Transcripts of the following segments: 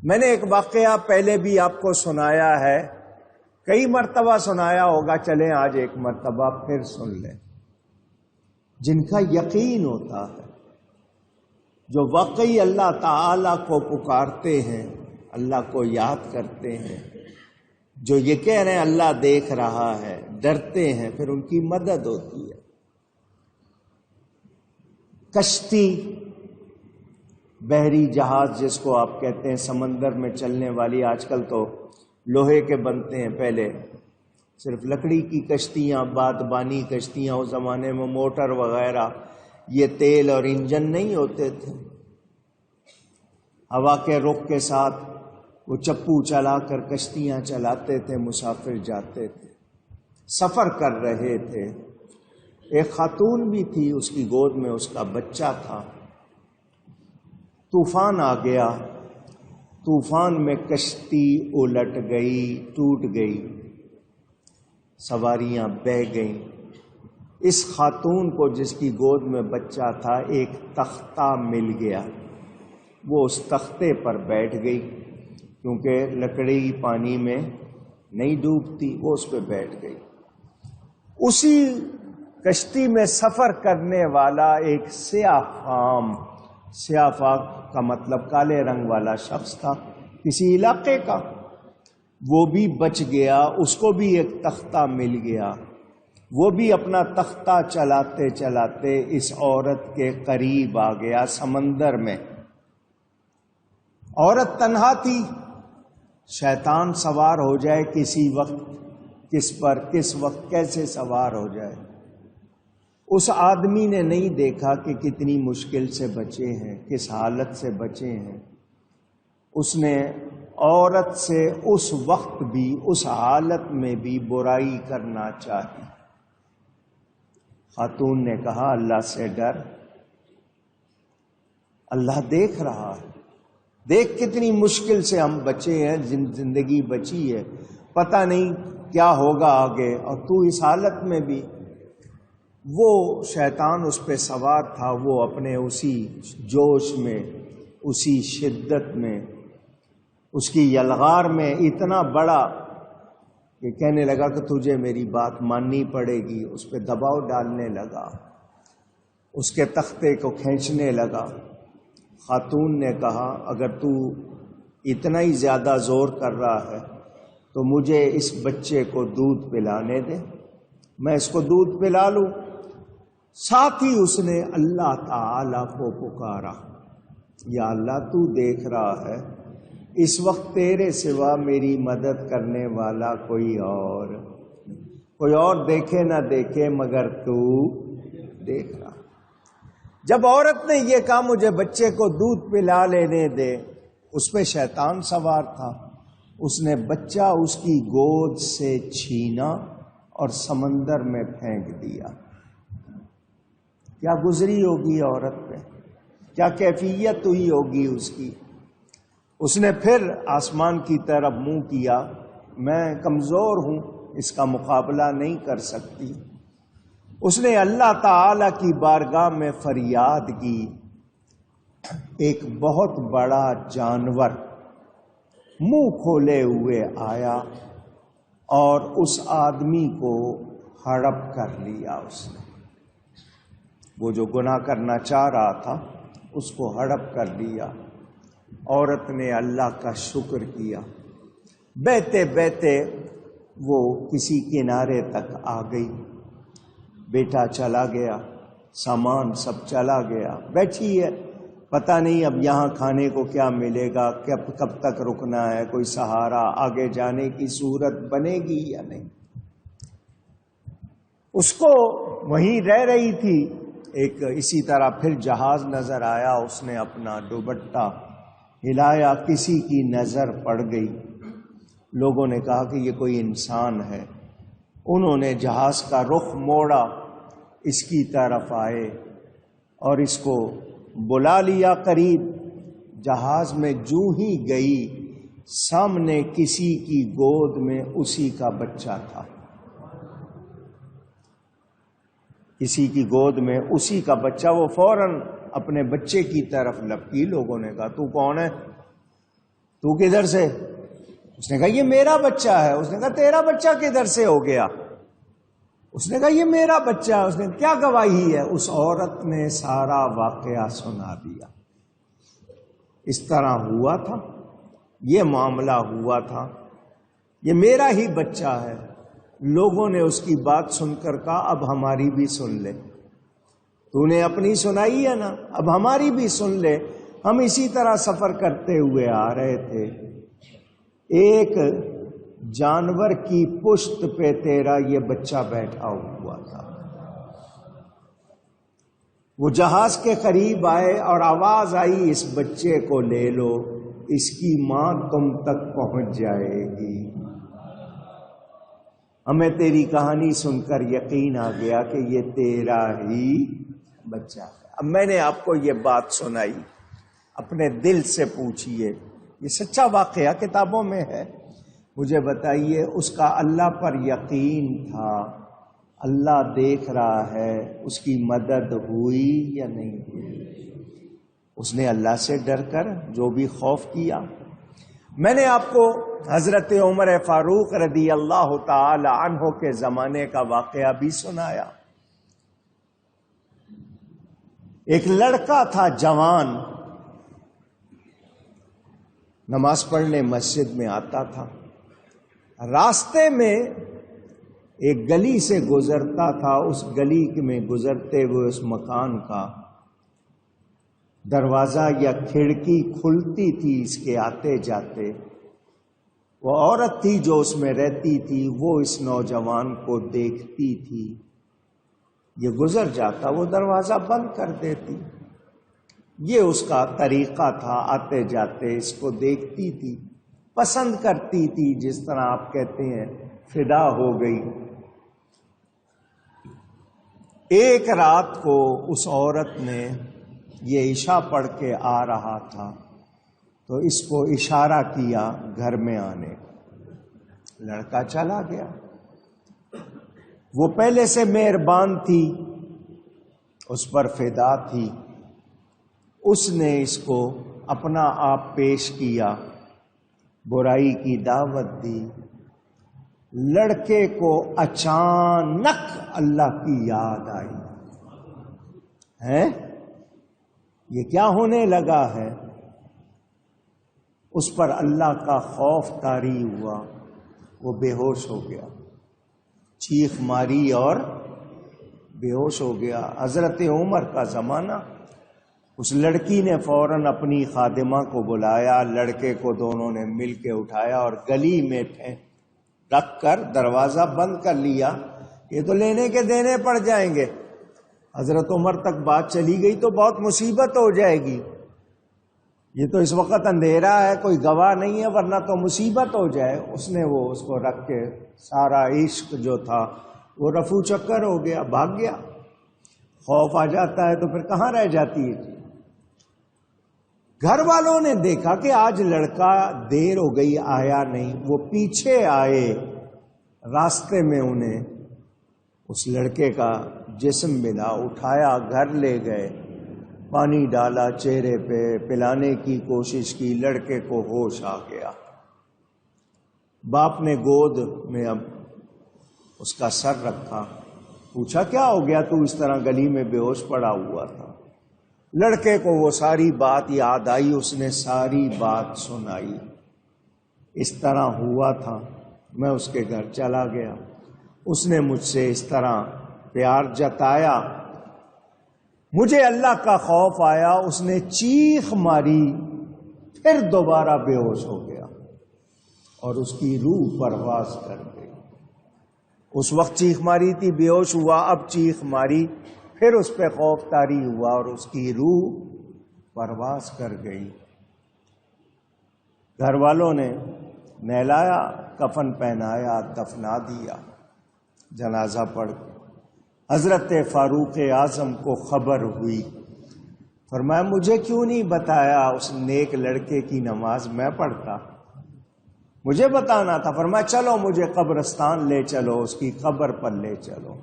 میں نے ایک واقعہ پہلے بھی آپ کو سنایا ہے، کئی مرتبہ سنایا ہوگا، چلیں آج ایک مرتبہ پھر سن لیں۔ جن کا یقین ہوتا ہے، جو واقعی اللہ تعالی کو پکارتے ہیں، اللہ کو یاد کرتے ہیں، جو یہ کہہ رہے ہیں اللہ دیکھ رہا ہے، ڈرتے ہیں، پھر ان کی مدد ہوتی ہے۔ کشتی، بحری جہاز جس کو آپ کہتے ہیں، سمندر میں چلنے والی، آج کل تو لوہے کے بنتے ہیں، پہلے صرف لکڑی کی کشتیاں، بادبانی کشتیاں، اس زمانے میں موٹر وغیرہ، یہ تیل اور انجن نہیں ہوتے تھے، ہوا کے رخ کے ساتھ وہ چپو چلا کر کشتیاں چلاتے تھے، مسافر جاتے تھے، سفر کر رہے تھے۔ ایک خاتون بھی تھی، اس کی گود میں اس کا بچہ تھا۔ طوفان آ گیا، طوفان میں کشتی الٹ گئی، ٹوٹ گئی، سواریاں بہہ گئیں۔ اس خاتون کو جس کی گود میں بچہ تھا، ایک تختہ مل گیا، وہ اس تختے پر بیٹھ گئی، کیونکہ لکڑی پانی میں نہیں ڈوبتی، وہ اس پہ بیٹھ گئی۔ اسی کشتی میں سفر کرنے والا ایک سیاہ فام، سیاہ فام کا مطلب کالے رنگ والا شخص تھا، کسی علاقے کا، وہ بھی بچ گیا، اس کو بھی ایک تختہ مل گیا۔ وہ بھی اپنا تختہ چلاتے چلاتے اس عورت کے قریب آ گیا سمندر میں۔ عورت تنہا تھی، شیطان سوار ہو جائے کسی وقت، کس پر، کس وقت، کیسے سوار ہو جائے۔ اس آدمی نے نہیں دیکھا کہ کتنی مشکل سے بچے ہیں، کس حالت سے بچے ہیں۔ اس نے عورت سے اس وقت بھی، اس حالت میں بھی برائی کرنا چاہی۔ خاتون نے کہا اللہ سے ڈر، اللہ دیکھ رہا ہے، دیکھ کتنی مشکل سے ہم بچے ہیں، زندگی بچی ہے، پتہ نہیں کیا ہوگا آگے، اور تو اس حالت میں بھی۔ وہ شیطان اس پہ سوار تھا، وہ اپنے اسی جوش میں، اسی شدت میں، اس کی یلغار میں اتنا بڑا کہ کہنے لگا کہ تجھے میری بات ماننی پڑے گی، اس پہ دباؤ ڈالنے لگا، اس کے تختے کو کھینچنے لگا۔ خاتون نے کہا اگر تو اتنا ہی زیادہ زور کر رہا ہے تو مجھے اس بچے کو دودھ پلانے دے، میں اس کو دودھ پلا لوں۔ ساتھ ہی اس نے اللہ تعالی کو پکارا، یا اللہ تو دیکھ رہا ہے، اس وقت تیرے سوا میری مدد کرنے والا کوئی اور دیکھے نہ دیکھے مگر تو دیکھ رہا۔ جب عورت نے یہ کہا مجھے بچے کو دودھ پلا لینے دے، اس پہ شیطان سوار تھا، اس نے بچہ اس کی گود سے چھینا اور سمندر میں پھینک دیا۔ کیا گزری ہوگی عورت پہ، کیا کیفیت ہوئی ہوگی اس کی۔ اس نے پھر آسمان کی طرف منہ کیا، میں کمزور ہوں، اس کا مقابلہ نہیں کر سکتی۔ اس نے اللہ تعالی کی بارگاہ میں فریاد کی۔ ایک بہت بڑا جانور منہ کھولے ہوئے آیا اور اس آدمی کو ہڑپ کر لیا۔ اس نے، وہ جو گناہ کرنا چاہ رہا تھا، اس کو ہڑپ کر لیا۔ عورت نے اللہ کا شکر کیا، بہتے بہتے وہ کسی کنارے تک آ گئی، بیٹا چلا گیا، سامان سب چلا گیا، بیٹھی ہے، پتہ نہیں اب یہاں کھانے کو کیا ملے گا، کب تک رکنا ہے، کوئی سہارا آگے جانے کی صورت بنے گی یا نہیں۔ اس کو وہیں رہ رہی تھی، ایک اسی طرح پھر جہاز نظر آیا، اس نے اپنا دوپٹہ ہلایا، کسی کی نظر پڑ گئی، لوگوں نے کہا کہ یہ کوئی انسان ہے۔ انہوں نے جہاز کا رخ موڑا، اس کی طرف آئے اور اس کو بلا لیا قریب۔ جہاز میں جو ہی گئی، سامنے کسی کی گود میں اسی کا بچہ تھا، کسی کی گود میں اسی کا بچہ۔ وہ فوراً اپنے بچے کی طرف لپکی۔ لوگوں نے کہا تو کون ہے؟ تو کدھر سے؟ اس نے کہا یہ میرا بچہ ہے۔ اس نے کہا تیرا بچہ کدھر سے ہو گیا؟ اس نے کہا یہ میرا بچہ ہے۔ اس نے کیا گواہی ہے؟ اس عورت نے سارا واقعہ سنا دیا، اس طرح ہوا تھا، یہ معاملہ ہوا تھا، یہ میرا ہی بچہ ہے۔ لوگوں نے اس کی بات سن کر کہا اب ہماری بھی سن لے، تو نے اپنی سنائی ہے نا، اب ہماری بھی سن لے۔ ہم اسی طرح سفر کرتے ہوئے آ رہے تھے، ایک جانور کی پشت پہ تیرا یہ بچہ بیٹھا ہوا تھا۔ وہ جہاز کے قریب آئے اور آواز آئی اس بچے کو لے لو، اس کی ماں تم تک پہنچ جائے گی۔ ہمیں تیری کہانی سن کر یقین آ گیا کہ یہ تیرا ہی بچہ ہے۔ اب میں نے آپ کو یہ بات سنائی، اپنے دل سے پوچھئے، یہ سچا واقعہ کتابوں میں ہے، مجھے بتائیے اس کا اللہ پر یقین تھا؟ اللہ دیکھ رہا ہے، اس کی مدد ہوئی یا نہیں ہوئی؟ اس نے اللہ سے ڈر کر جو بھی خوف کیا۔ میں نے آپ کو حضرت عمر فاروق رضی اللہ تعالی عنہ کے زمانے کا واقعہ بھی سنایا۔ ایک لڑکا تھا جوان، نماز پڑھنے مسجد میں آتا تھا، راستے میں ایک گلی سے گزرتا تھا، اس گلی میں گزرتے ہوئے اس مکان کا دروازہ یا کھڑکی کھلتی تھی اس کے آتے جاتے۔ وہ عورت تھی جو اس میں رہتی تھی، وہ اس نوجوان کو دیکھتی تھی، یہ گزر جاتا وہ دروازہ بند کر دیتی۔ یہ اس کا طریقہ تھا، آتے جاتے اس کو دیکھتی تھی، پسند کرتی تھی، جس طرح آپ کہتے ہیں فدا ہو گئی۔ ایک رات کو اس عورت نے، یہ عشاء پڑھ کے آ رہا تھا تو اس کو اشارہ کیا گھر میں آنے، لڑکا چلا گیا۔ وہ پہلے سے مہربان تھی، اس پر فدا تھی، اس نے اس کو اپنا آپ پیش کیا، برائی کی دعوت دی۔ لڑکے کو اچانک اللہ کی یاد آئی ہے، یہ کیا ہونے لگا ہے؟ اس پر اللہ کا خوف طاری ہوا، وہ بے ہوش ہو گیا، چیخ ماری اور بے ہوش ہو گیا۔ حضرت عمر کا زمانہ، اس لڑکی نے فوراً اپنی خادمہ کو بلایا، لڑکے کو دونوں نے مل کے اٹھایا اور گلی میں رکھ کر دروازہ بند کر لیا۔ یہ تو لینے کے دینے پڑ جائیں گے، حضرت عمر تک بات چلی گئی تو بہت مصیبت ہو جائے گی۔ یہ تو اس وقت اندھیرا ہے، کوئی گواہ نہیں ہے، ورنہ تو مصیبت ہو جائے۔ اس نے وہ اس کو رکھ کے سارا عشق جو تھا وہ رفو چکر ہو گیا، بھاگ گیا۔ خوف آ جاتا ہے تو پھر کہاں رہ جاتی ہے۔ گھر والوں نے دیکھا کہ آج لڑکا دیر ہو گئی آیا نہیں، وہ پیچھے آئے، راستے میں انہیں اس لڑکے کا جسم ملا، اٹھایا، گھر لے گئے، پانی ڈالا چہرے پہ، پلانے کی کوشش کی، لڑکے کو ہوش آ گیا۔ باپ نے گود میں اب اس کا سر رکھا، پوچھا کیا ہو گیا تو اس طرح گلی میں بے ہوش پڑا ہوا تھا؟ لڑکے کو وہ ساری بات یاد آئی، اس نے ساری بات سنائی، اس طرح ہوا تھا، میں اس کے گھر چلا گیا، اس نے مجھ سے اس طرح پیار جتایا، مجھے اللہ کا خوف آیا، اس نے چیخ ماری، پھر دوبارہ بے ہوش ہو گیا اور اس کی روح پرواز کر گئی۔ اس وقت چیخ ماری تھی، بے ہوش ہوا، اب چیخ ماری، پھر اس پہ خوف طاری ہوا اور اس کی روح پرواز کر گئی۔ گھر والوں نے نہلایا، کفن پہنایا، دفنا دیا، جنازہ پڑھ کے حضرت فاروق اعظم کو خبر ہوئی، فرمایا مجھے کیوں نہیں بتایا اس نیک لڑکے کی نماز میں پڑھتا، مجھے بتانا تھا۔ فرمایا چلو مجھے قبرستان لے چلو، اس کی قبر پر لے چلو۔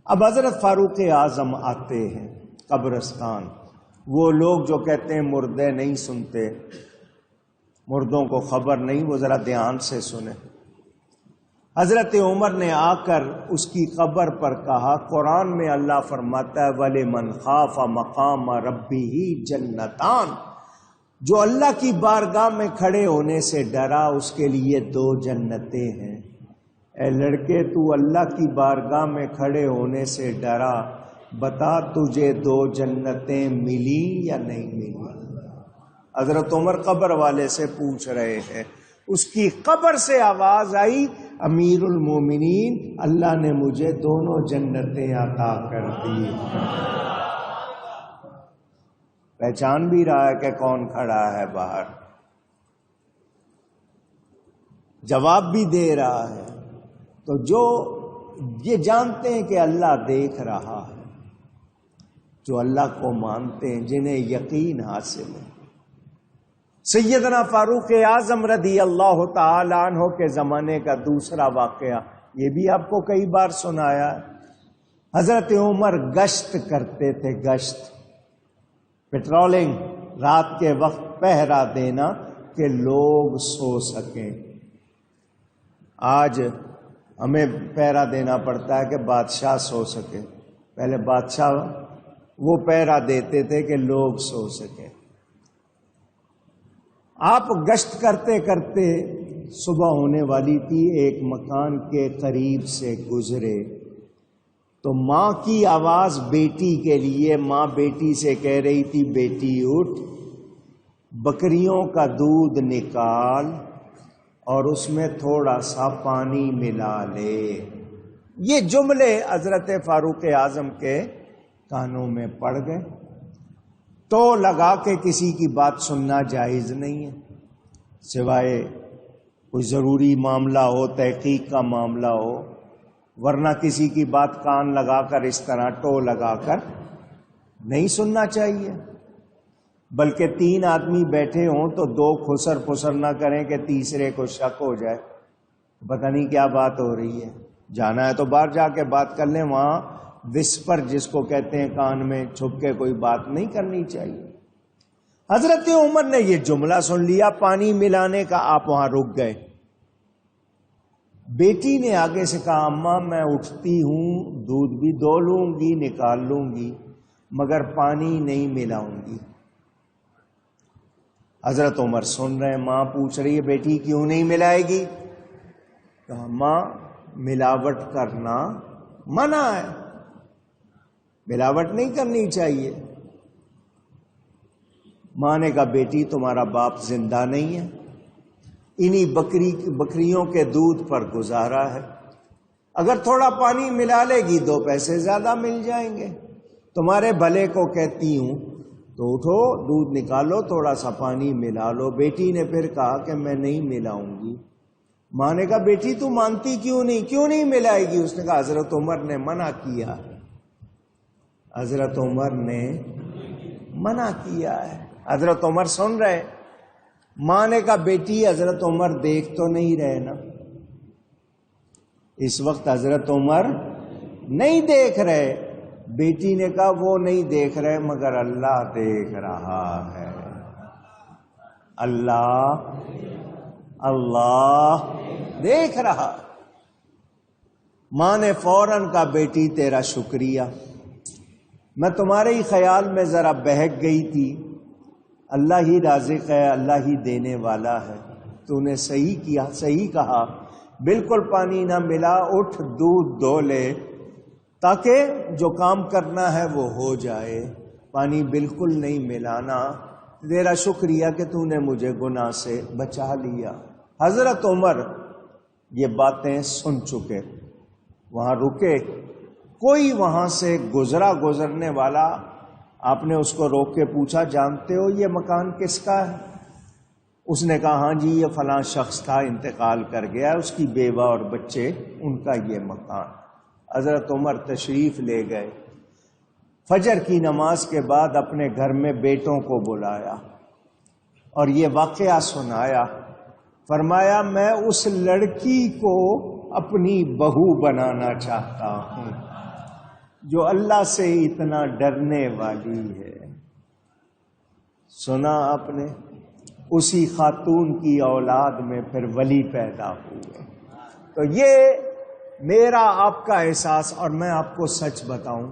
اب حضرت فاروق اعظم آتے ہیں قبرستان، وہ لوگ جو کہتے ہیں مردے نہیں سنتے، مردوں کو خبر نہیں، وہ ذرا دھیان سے سنیں۔ حضرت عمر نے آ کر اس کی قبر پر کہا، قرآن میں اللہ فرماتا ہے وَلِمَنْ خَافَ مَقَامَ رَبِّهِ جَنَّتَانِ، جو اللہ کی بارگاہ میں کھڑے ہونے سے ڈرا اس کے لیے 2 جنتیں ہیں۔ اے لڑکے، تو اللہ کی بارگاہ میں کھڑے ہونے سے ڈرا، بتا تجھے 2 جنتیں ملی یا نہیں ملی؟ حضرت عمر قبر والے سے پوچھ رہے ہیں۔ اس کی قبر سے آواز آئی، امیر المومنین، اللہ نے مجھے 2 جنتیں عطا کر دی۔ پہچان بھی رہا ہے کہ کون کھڑا ہے باہر، جواب بھی دے رہا ہے۔ تو جو یہ جانتے ہیں کہ اللہ دیکھ رہا ہے، جو اللہ کو مانتے ہیں، جنہیں یقین حاصل ہے۔ سیدنا فاروق اعظم رضی اللہ تعالی عنہ کے زمانے کا دوسرا واقعہ، یہ بھی آپ کو کئی بار سنایا ہے۔ حضرت عمر گشت کرتے تھے، گشت، پیٹرولنگ، رات کے وقت پہرا دینا کہ لوگ سو سکیں۔ آج ہمیں پہرا دینا پڑتا ہے کہ بادشاہ سو سکے، پہلے بادشاہ وہ پہرا دیتے تھے کہ لوگ سو سکیں۔ آپ گشت کرتے کرتے صبح ہونے والی تھی، ایک مکان کے قریب سے گزرے تو ماں کی آواز بیٹی کے لیے، ماں بیٹی سے کہہ رہی تھی، بیٹی اٹھ، بکریوں کا دودھ نکال اور اس میں تھوڑا سا پانی ملا لے۔ یہ جملے حضرت فاروق اعظم کے کانوں میں پڑ گئے۔ تو لگا کے کسی کی بات سننا جائز نہیں ہے، سوائے کوئی ضروری معاملہ ہو، تحقیق کا معاملہ ہو، ورنہ کسی کی بات کان لگا کر اس طرح ٹو لگا کر نہیں سننا چاہیے۔ بلکہ 3 آدمی بیٹھے ہوں تو 2 خسر پسر نہ کریں کہ تیسرے کو شک ہو جائے، پتہ نہیں کیا بات ہو رہی ہے۔ جانا ہے تو باہر جا کے بات کر لیں، وہاں وسپر جس کو کہتے ہیں، کان میں چھپ کے کوئی بات نہیں کرنی چاہیے۔ حضرت عمر نے یہ جملہ سن لیا، پانی ملانے کا، آپ وہاں رک گئے۔ بیٹی نے آگے سے کہا، اماں میں اٹھتی ہوں، دودھ بھی دو لوں گی، نکال لوں گی، مگر پانی نہیں ملاؤں گی۔ حضرت عمر سن رہے ہیں، ماں پوچھ رہی ہے بیٹی کیوں نہیں ملائے گی؟ کہا ماں ملاوٹ کرنا منع ہے، ملاوٹ نہیں کرنی چاہیے۔ ماں نے کہا بیٹی تمہارا باپ زندہ نہیں ہے، انہی بکریوں کے دودھ پر گزارا ہے، اگر تھوڑا پانی ملا لے گی 2 پیسے زیادہ مل جائیں گے، تمہارے بھلے کو کہتی ہوں، تو اٹھو دودھ نکالو، تھوڑا سا پانی ملا لو۔ بیٹی نے پھر کہا کہ میں نہیں ملاؤں گی۔ ماں نے کہا بیٹی تو مانتی کیوں نہیں ملائے گی؟ اس نے کہا حضرت عمر نے منع کیا، حضرت عمر نے منع کیا ہے۔ حضرت عمر سن رہے، ماں نے کہا بیٹی حضرت عمر دیکھ تو نہیں رہے نا؟ اس وقت حضرت عمر نہیں دیکھ رہے۔ بیٹی نے کہا وہ نہیں دیکھ رہے مگر اللہ دیکھ رہا ہے، اللہ دیکھ رہا۔ ماں نے فوراً کہا بیٹی تیرا شکریہ، میں تمہارے ہی خیال میں ذرا بہک گئی تھی، اللہ ہی رازق ہے، اللہ ہی دینے والا ہے، تو نے صحیح کیا، صحیح کہا، بالکل پانی نہ ملا، اٹھ دودھ دو لے تاکہ جو کام کرنا ہے وہ ہو جائے، پانی بالکل نہیں ملانا، تیرا شکریہ کہ تو نے مجھے گناہ سے بچا لیا۔ حضرت عمر یہ باتیں سن چکے، وہاں رکے، کوئی وہاں سے گزرنے والا، آپ نے اس کو روک کے پوچھا جانتے ہو یہ مکان کس کا ہے؟ اس نے کہا ہاں جی یہ فلاں شخص تھا، انتقال کر گیا، اس کی بیوہ اور بچے، ان کا یہ مکان۔ حضرت عمر تشریف لے گئے، فجر کی نماز کے بعد اپنے گھر میں بیٹوں کو بلایا اور یہ واقعہ سنایا، فرمایا میں اس لڑکی کو اپنی بہو بنانا چاہتا ہوں جو اللہ سے اتنا ڈرنے والی ہے۔ سنا آپ نے؟ اسی خاتون کی اولاد میں پھر ولی پیدا ہوئے۔ تو یہ میرا آپ کا احساس، اور میں آپ کو سچ بتاؤں